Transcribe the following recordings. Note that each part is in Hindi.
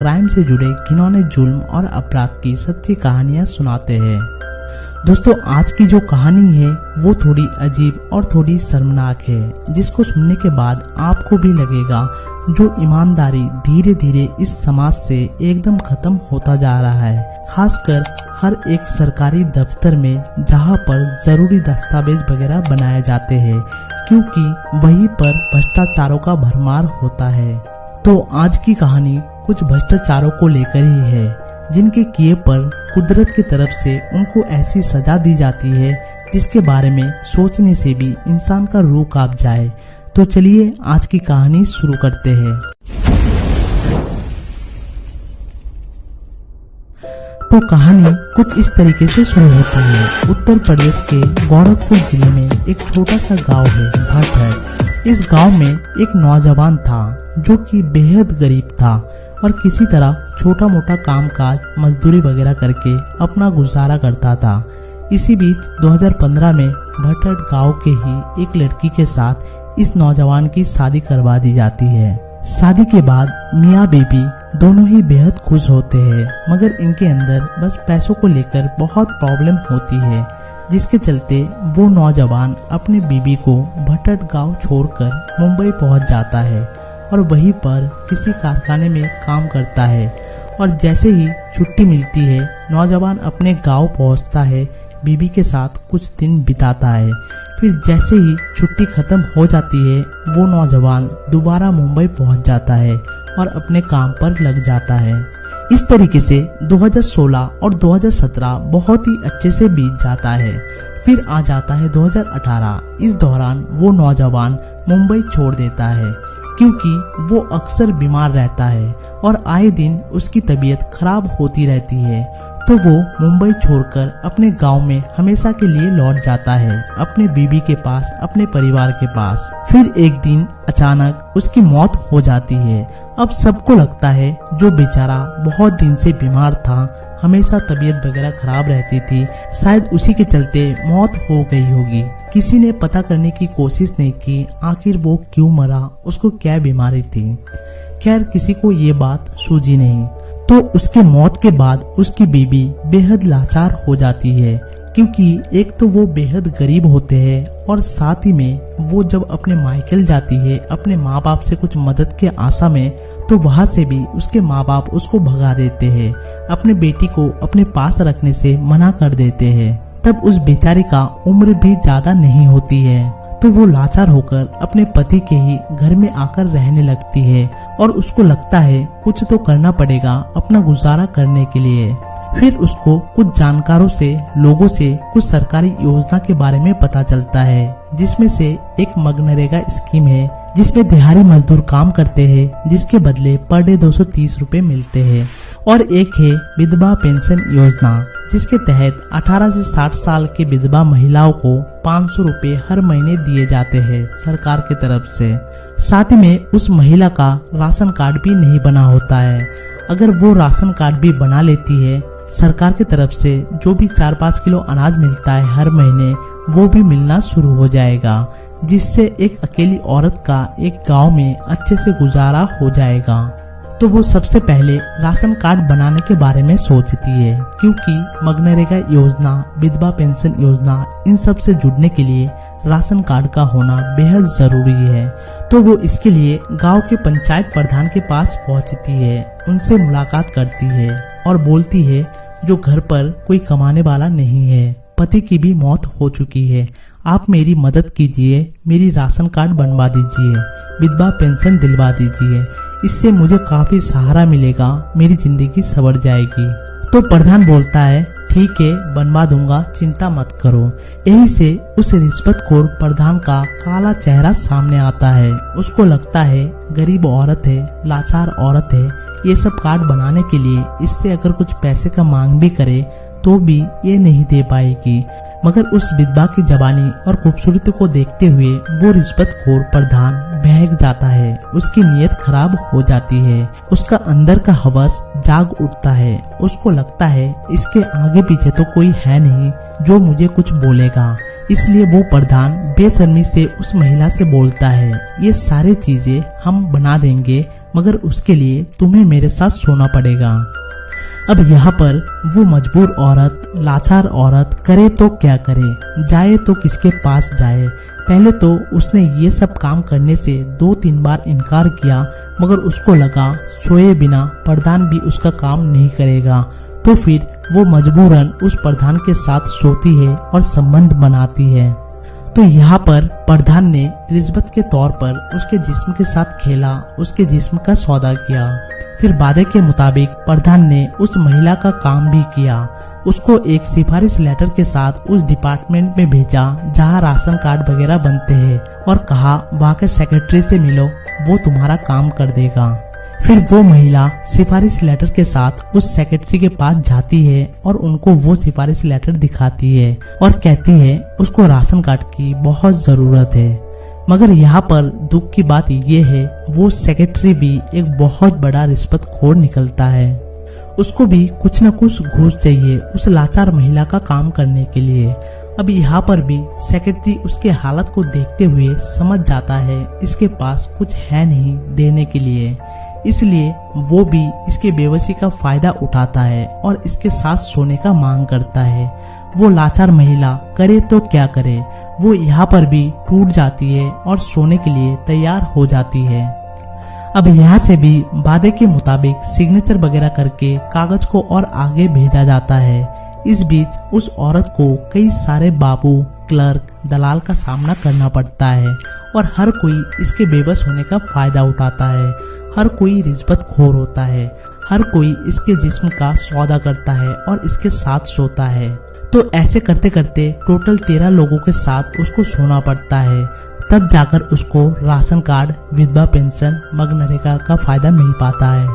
क्राइम से जुड़े घिनौने जुल्म और अपराध की सच्ची कहानियां सुनाते हैं। दोस्तों, आज की जो कहानी है वो थोड़ी अजीब और थोड़ी शर्मनाक है, जिसको सुनने के बाद आपको भी लगेगा जो ईमानदारी धीरे धीरे इस समाज से एकदम खत्म होता जा रहा है। खासकर हर एक सरकारी दफ्तर में, जहां पर जरूरी दस्तावेज वगैरह बनाए जाते हैं, क्योंकि वहीं पर भ्रष्टाचारों का भरमार होता है। तो आज की कहानी कुछ भ्रष्टाचारों को लेकर ही है, जिनके किए पर कुदरत की तरफ से उनको ऐसी सजा दी जाती है जिसके बारे में सोचने से भी इंसान का रूह कांप जाए। तो चलिए आज की कहानी शुरू करते हैं। तो कहानी कुछ इस तरीके से शुरू होती है। उत्तर प्रदेश के गोरखपुर जिले में एक छोटा सा गांव है, भटहट। इस गांव में एक नौजवान था जो कि बेहद गरीब था और किसी तरह छोटा मोटा कामकाज मजदूरी वगैरह करके अपना गुजारा करता था। इसी बीच 2015 में भटहट गांव के ही एक लड़की के साथ इस नौजवान की शादी करवा दी जाती है। शादी के बाद मियाँ बीबी दोनों ही बेहद खुश होते हैं, मगर इनके अंदर बस पैसों को लेकर बहुत प्रॉब्लम होती है, जिसके चलते वो नौजवान अपनी बीबी को भटहट गांव छोड़कर मुंबई पहुंच जाता है और वहीं पर किसी कारखाने में काम करता है। और जैसे ही छुट्टी मिलती है, नौजवान अपने गांव पहुंचता है, बीबी के साथ कुछ दिन बिताता है। फिर जैसे ही छुट्टी खत्म हो जाती है, वो नौजवान दोबारा मुंबई पहुंच जाता है और अपने काम पर लग जाता है। इस तरीके से 2016 और 2017 बहुत ही अच्छे से बीत जाता है। फिर आ जाता है 2018। इस दौरान वो नौजवान मुंबई छोड़ देता है, क्योंकि वो अक्सर बीमार रहता है और आए दिन उसकी तबीयत खराब होती रहती है। तो वो मुंबई छोड़कर अपने गांव में हमेशा के लिए लौट जाता है, अपने बीबी के पास, अपने परिवार के पास। फिर एक दिन अचानक उसकी मौत हो जाती है। अब सबको लगता है जो बेचारा बहुत दिन से बीमार था, हमेशा तबीयत वगैरह खराब रहती थी, शायद उसी के चलते मौत हो गई होगी। किसी ने पता करने की कोशिश नहीं की आखिर वो क्यों मरा, उसको क्या बीमारी थी। खैर, किसी को ये बात सूझी नहीं। तो उसके मौत के बाद उसकी बीबी बेहद लाचार हो जाती है, क्योंकि एक तो वो बेहद गरीब होते हैं और साथ ही में वो जब अपने मायके जाती है अपने माँ बाप से कुछ मदद के आशा में, तो वहाँ से भी उसके माँ बाप उसको भगा देते हैं, अपने बेटी को अपने पास रखने से मना कर देते हैं। तब उस बेचारी का उम्र भी ज्यादा नहीं होती है, तो वो लाचार होकर अपने पति के ही घर में आकर रहने लगती है और उसको लगता है कुछ तो करना पड़ेगा अपना गुजारा करने के लिए। फिर उसको कुछ जानकारों से, लोगों से कुछ सरकारी योजना के बारे में पता चलता है, जिसमें से एक मनरेगा स्कीम है, जिसमें दिहाड़ी मजदूर काम करते हैं, जिसके बदले पर डे 230 रुपए मिलते हैं। और एक है विधवा पेंशन योजना, जिसके तहत 18 से 60 साल के विधवा महिलाओं को 500 रुपए हर महीने दिए जाते हैं सरकार की तरफ से। साथ ही में उस महिला का राशन कार्ड भी नहीं बना होता है। अगर वो राशन कार्ड भी बना लेती है, सरकार की तरफ से जो भी 4-5 किलो अनाज मिलता है हर महीने, वो भी मिलना शुरू हो जाएगा, जिससे एक अकेली औरत का एक गांव में अच्छे से गुजारा हो जाएगा। तो वो सबसे पहले राशन कार्ड बनाने के बारे में सोचती है, क्योंकि मनरेगा योजना, विधवा पेंशन योजना, इन सब से जुड़ने के लिए राशन कार्ड का होना बेहद जरूरी है। तो वो इसके लिए गांव के पंचायत प्रधान के पास पहुंचती है, उनसे मुलाकात करती है और बोलती है जो घर पर कोई कमाने वाला नहीं है, पति की भी मौत हो चुकी है, आप मेरी मदद कीजिए, मेरी राशन कार्ड बनवा दीजिए, विधवा पेंशन दिलवा दीजिए, इससे मुझे काफी सहारा मिलेगा, मेरी जिंदगी संवर जाएगी। तो प्रधान बोलता है ठीक है, बनवा दूंगा, चिंता मत करो। यही से उस रिश्वतखोर प्रधान का काला चेहरा सामने आता है। उसको लगता है गरीब औरत है, लाचार औरत है, ये सब कार्ड बनाने के लिए इससे अगर कुछ पैसे का मांग भी करे तो भी ये नहीं दे पाएगी। मगर उस विधवा की जवानी और खूबसूरती को देखते हुए वो रिश्वतखोर प्रधान बहक जाता है, उसकी नीयत खराब हो जाती है, उसका अंदर का हवस जाग उठता है। उसको लगता है इसके आगे पीछे तो कोई है नहीं जो मुझे कुछ बोलेगा। इसलिए वो प्रधान बेशर्मी से उस महिला से बोलता है, ये सारी चीजें हम बना देंगे, मगर उसके लिए तुम्हें मेरे साथ सोना पड़ेगा। अब यहाँ पर वो मजबूर औरत, लाचार औरत करे तो क्या करे, जाए तो किसके पास जाए। पहले तो उसने ये सब काम करने से 2-3 बार इनकार किया, मगर उसको लगा सोए बिना प्रधान भी उसका काम नहीं करेगा, तो फिर वो मजबूरन उस प्रधान के साथ सोती है और संबंध बनाती है। तो यहाँ पर प्रधान ने रिश्वत के तौर पर उसके जिस्म के साथ खेला, उसके जिस्म का सौदा किया। फिर वादे के मुताबिक प्रधान ने उस महिला का काम भी किया। उसको एक सिफारिश लेटर के साथ उस डिपार्टमेंट में भेजा जहाँ राशन कार्ड वगैरह बनते हैं, और कहा वहाँ के सेक्रेटरी से मिलो, वो तुम्हारा काम कर देगा। फिर वो महिला सिफारिश लेटर के साथ उस सेक्रेटरी के पास जाती है और उनको वो सिफारिश लेटर दिखाती है और कहती है उसको राशन कार्ड की बहुत जरूरत है। मगर यहाँ पर दुख की बात ये है, वो सेक्रेटरी भी एक बहुत बड़ा रिश्वतखोर निकलता है। उसको भी कुछ न कुछ घूस चाहिए उस लाचार महिला का काम करने के लिए। अब यहाँ पर भी सेक्रेटरी उसके हालत को देखते हुए समझ जाता है इसके पास कुछ है नहीं देने के लिए, इसलिए वो भी इसके बेबसी का फायदा उठाता है और इसके साथ सोने का मांग करता है। वो लाचार महिला करे तो क्या करे, वो यहाँ पर भी टूट जाती है और सोने के लिए तैयार हो जाती है। अब यहाँ से भी वादे के मुताबिक सिग्नेचर वगैरह करके कागज को और आगे भेजा जाता है। इस बीच उस औरत को कई सारे बाबू, क्लर्क, दलाल का सामना करना पड़ता है और हर कोई इसके बेबस होने का फायदा उठाता है। हर कोई रिश्वतखोर होता है, हर कोई इसके जिस्म का सौदा करता है और इसके साथ सोता है। तो ऐसे करते करते टोटल 13 लोगों के साथ उसको सोना पड़ता है, तब जाकर उसको राशन कार्ड, विधवा पेंशन, मनरेगा का फायदा मिल पाता है।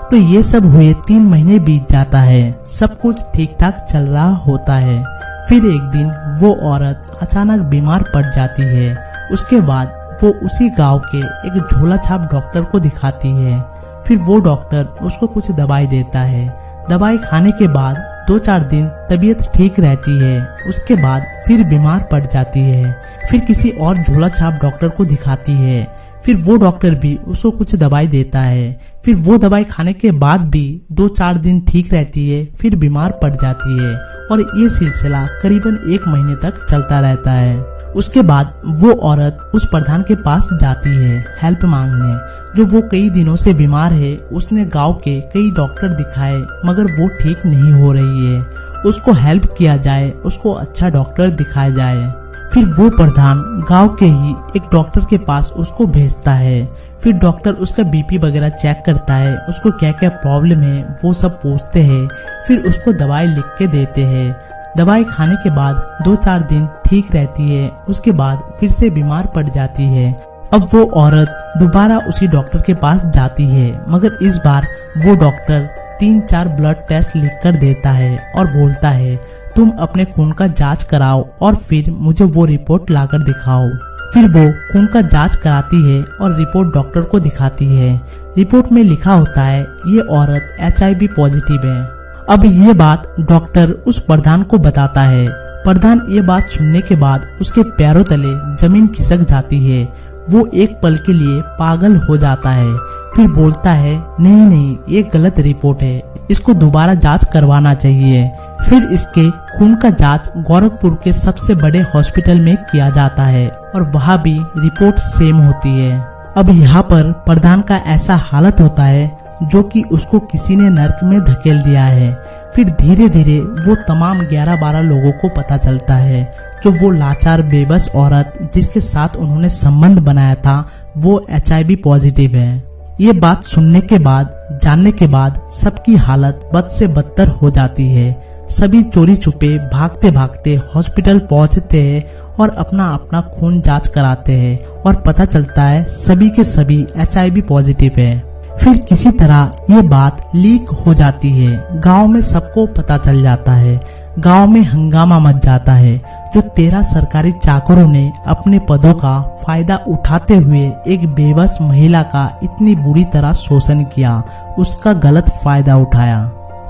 तो ये सब हुए 3 महीने बीत जाता है, सब कुछ ठीक ठाक चल रहा होता है। फिर एक दिन वो औरत अचानक बीमार पड़ जाती है। उसके बाद वो उसी गांव के एक झोला छाप डॉक्टर को दिखाती है। फिर वो डॉक्टर उसको कुछ दवाई देता है। दवाई खाने के बाद 2-4 दिन तबीयत ठीक रहती है, उसके बाद फिर बीमार पड़ जाती है। फिर किसी और झोला छाप डॉक्टर को दिखाती है। फिर वो डॉक्टर भी उसको कुछ दवाई देता है। फिर वो दवाई खाने के बाद भी 2-4 दिन ठीक रहती है, फिर बीमार पड़ जाती है और ये सिलसिला करीबन 1 महीने तक चलता रहता है। उसके बाद वो औरत उस प्रधान के पास जाती है हेल्प मांगने, जो वो कई दिनों से बीमार है। उसने गांव के कई डॉक्टर दिखाए, मगर वो ठीक नहीं हो रही है। उसको हेल्प किया जाए, उसको अच्छा डॉक्टर दिखाया जाए। फिर वो प्रधान गांव के ही एक डॉक्टर के पास उसको भेजता है। फिर डॉक्टर उसका बीपी वगैरह चेक करता है, उसको क्या क्या प्रॉब्लम है वो सब पूछते हैं। फिर उसको दवाई लिख के देते हैं। दवाई खाने के बाद 2-4 दिन ठीक रहती है, उसके बाद फिर से बीमार पड़ जाती है। अब वो औरत दोबारा उसी डॉक्टर के पास जाती है, मगर इस बार वो डॉक्टर 3-4 ब्लड टेस्ट लिख कर देता है और बोलता है तुम अपने खून का जांच कराओ और फिर मुझे वो रिपोर्ट लाकर दिखाओ। फिर वो खून का जांच कराती है और रिपोर्ट डॉक्टर को दिखाती है। रिपोर्ट में लिखा होता है ये औरत HIV पॉजिटिव है। अब ये बात डॉक्टर उस प्रधान को बताता है। प्रधान ये बात सुनने के बाद उसके पैरों तले जमीन खिसक जाती है। वो एक पल के लिए पागल हो जाता है। फिर बोलता है नहीं, ये गलत रिपोर्ट है, इसको दोबारा जांच करवाना चाहिए। फिर इसके खून का जांच गोरखपुर के सबसे बड़े हॉस्पिटल में किया जाता है और वहाँ भी रिपोर्ट सेम होती है। अब यहाँ पर प्रधान का ऐसा हालत होता है जो कि उसको किसी ने नर्क में धकेल दिया है। फिर धीरे धीरे वो तमाम 11-12 लोगों को पता चलता है जो वो लाचार बेबस औरत जिसके साथ उन्होंने संबंध बनाया था वो HIV पॉजिटिव है। ये बात सुनने के बाद, जानने के बाद सबकी हालत बद से बदतर हो जाती है। सभी चोरी छुपे भागते भागते हॉस्पिटल पहुंचते हैं और अपना अपना खून जांच कराते हैं और पता चलता है सभी के सभी HIV पॉजिटिव है। फिर किसी तरह ये बात लीक हो जाती है, गांव में सबको पता चल जाता है। गांव में हंगामा मच जाता है। जो 13 सरकारी चाकरों ने अपने पदों का फायदा उठाते हुए एक बेबस महिला का इतनी बुरी तरह शोषण किया, उसका गलत फायदा उठाया।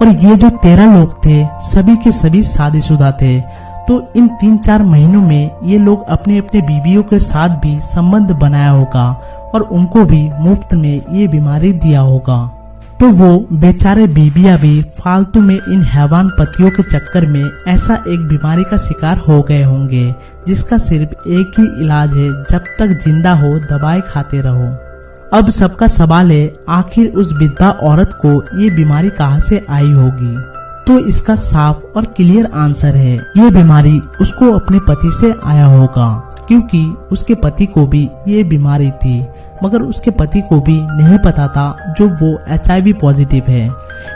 और ये जो 13 लोग थे सभी के सभी शादीशुदा थे। तो इन 3-4 महीनों में ये लोग अपने अपने बीवियों के साथ भी संबंध बनाया होगा और उनको भी मुफ्त में ये बीमारी दिया होगा। तो वो बेचारे बीबियां भी फालतू में इन हैवान पतियों के चक्कर में ऐसा एक बीमारी का शिकार हो गए होंगे जिसका सिर्फ एक ही इलाज है, जब तक जिंदा हो दवाई खाते रहो। अब सबका सवाल है, आखिर उस विधवा औरत को ये बीमारी कहाँ से आई होगी? तो इसका साफ और क्लियर आंसर है, ये बीमारी उसको अपने पति से आया होगा, क्योंकि उसके पति को भी ये बीमारी थी, मगर उसके पति को भी नहीं पता था जो वो HIV पॉजिटिव है।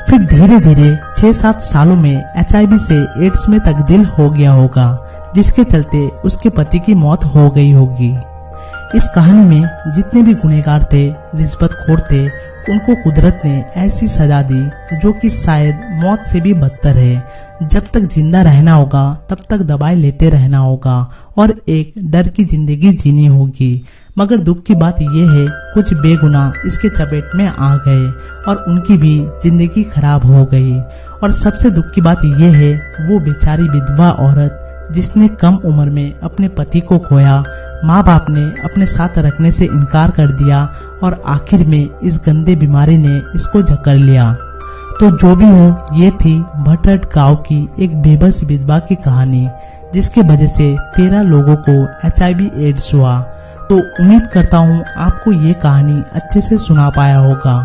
फिर धीरे धीरे 6-7 सालों में HIV से एड्स में तब्दील हो गया होगा, जिसके चलते उसके पति की मौत हो गई होगी। इस कहानी में जितने भी गुनहगार थे, रिश्वतखोर थे, उनको कुदरत ने ऐसी सजा दी जो कि शायद मौत से भी बदतर है। जब तक जिंदा रहना होगा तब तक दवाई लेते रहना होगा और एक डर की जिंदगी जीनी होगी। मगर दुख की बात यह है, कुछ बेगुनाह इसके चपेट में आ गए और उनकी भी जिंदगी खराब हो गई। और सबसे दुख की बात यह है, वो बेचारी विधवा औरत जिसने कम उम्र में अपने पति को खोया, माँ बाप ने अपने साथ रखने से इनकार कर दिया और आखिर में इस गंदे बीमारी ने इसको जकड़ लिया। तो जो भी हो, ये थी भटहट गांव की एक बेबस विधवा की कहानी, जिसके वजह से 13 लोगों को HIV एड्स हुआ। तो उम्मीद करता हूँ आपको ये कहानी अच्छे से सुना पाया होगा।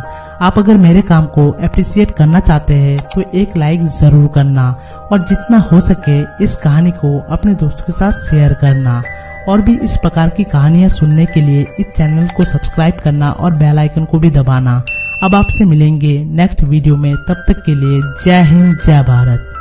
आप अगर मेरे काम को अप्रिशिएट करना चाहते हैं तो एक लाइक जरूर करना और जितना हो सके इस कहानी को अपने दोस्तों के साथ शेयर करना। और भी इस प्रकार की कहानियाँ सुनने के लिए इस चैनल को सब्सक्राइब करना और बेल आइकन को भी दबाना। अब आपसे मिलेंगे नेक्स्ट वीडियो में, तब तक के लिए जय हिंद जय भारत।